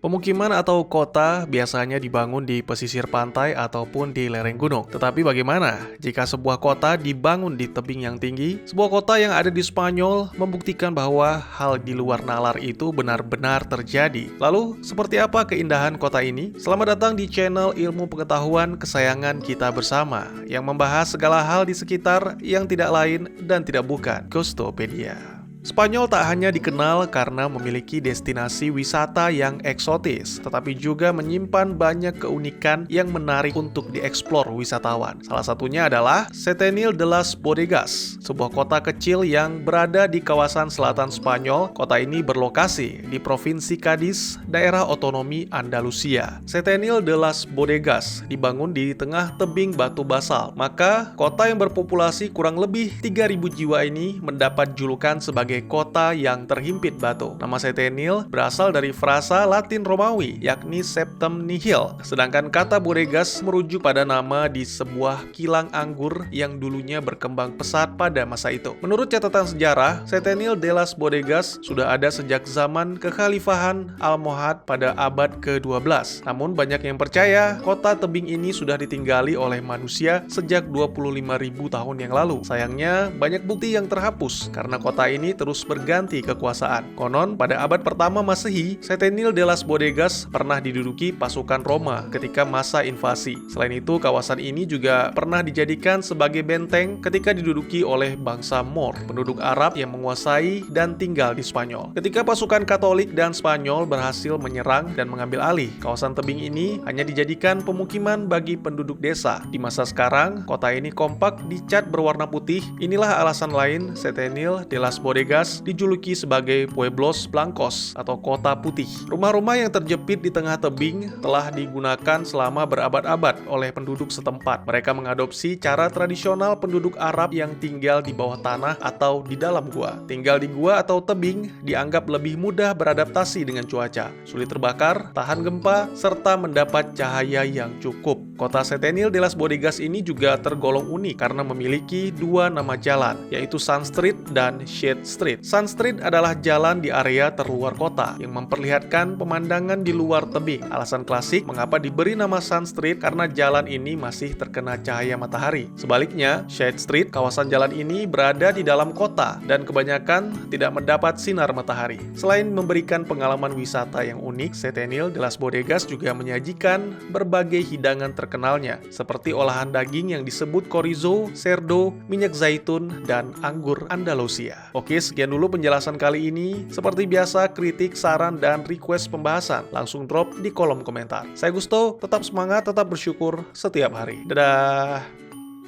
Pemukiman atau kota biasanya dibangun di pesisir pantai ataupun di lereng gunung. Tetapi bagaimana jika sebuah kota dibangun di tebing yang tinggi? Sebuah kota yang ada di Spanyol membuktikan bahwa hal di luar nalar itu benar-benar terjadi. Lalu, seperti apa keindahan kota ini? Selamat datang di channel Ilmu Pengetahuan kesayangan kita bersama, yang membahas segala hal di sekitar yang tidak lain dan tidak bukan Ghostopedia. Spanyol tak hanya dikenal karena memiliki destinasi wisata yang eksotis, tetapi juga menyimpan banyak keunikan yang menarik untuk dieksplor wisatawan. Salah satunya adalah Setenil de las Bodegas, sebuah kota kecil yang berada di kawasan selatan Spanyol. Kota ini berlokasi di Provinsi Cádiz, daerah otonomi Andalusia. Setenil de las Bodegas dibangun di tengah tebing batu basal, maka kota yang berpopulasi kurang lebih 3.000 jiwa ini mendapat julukan sebagai kota yang terhimpit batu. Nama Setenil berasal dari frasa Latin Romawi, yakni septem nihil. Sedangkan kata bodegas merujuk pada nama di sebuah kilang anggur yang dulunya berkembang pesat pada masa itu. Menurut catatan sejarah, Setenil de las Bodegas sudah ada sejak zaman kekhalifahan Almohad pada abad ke-12. Namun banyak yang percaya kota tebing ini sudah ditinggali oleh manusia sejak 25.000 tahun yang lalu. Sayangnya, banyak bukti yang terhapus karena kota ini terus berganti kekuasaan. Konon, pada abad pertama Masehi, Setenil de las Bodegas pernah diduduki pasukan Roma ketika masa invasi. Selain itu, kawasan ini juga pernah dijadikan sebagai benteng ketika diduduki oleh bangsa Moor, penduduk Arab yang menguasai dan tinggal di Spanyol. Ketika pasukan Katolik dan Spanyol berhasil menyerang dan mengambil alih, kawasan tebing ini hanya dijadikan pemukiman bagi penduduk desa. Di masa sekarang, kota ini kompak dicat berwarna putih. Inilah alasan lain Setenil de las Bodegas dijuluki sebagai Pueblos Blancos atau kota putih. Rumah-rumah yang terjepit di tengah tebing telah digunakan selama berabad-abad oleh penduduk setempat. Mereka mengadopsi cara tradisional penduduk Arab yang tinggal di bawah tanah atau di dalam gua. Tinggal di gua atau tebing dianggap lebih mudah beradaptasi dengan cuaca, sulit terbakar, tahan gempa, serta mendapat cahaya yang cukup. Kota Setenil de las Bodegas ini juga tergolong unik karena memiliki dua nama jalan, yaitu Sun Street dan Shade Street. Sun Street adalah jalan di area terluar kota yang memperlihatkan pemandangan di luar tebing. Alasan klasik mengapa diberi nama Sun Street karena jalan ini masih terkena cahaya matahari. Sebaliknya, Shade Street, kawasan jalan ini berada di dalam kota dan kebanyakan tidak mendapat sinar matahari. Selain memberikan pengalaman wisata yang unik, Setenil de las Bodegas juga menyajikan berbagai hidangan terkenalnya, seperti olahan daging yang disebut chorizo, cerdo, minyak zaitun, dan anggur Andalusia. Oke, sekian dulu penjelasan kali ini. Seperti biasa, kritik, saran, dan request pembahasan langsung drop di kolom komentar. Saya Gusto, tetap semangat, tetap bersyukur setiap hari. Dadah!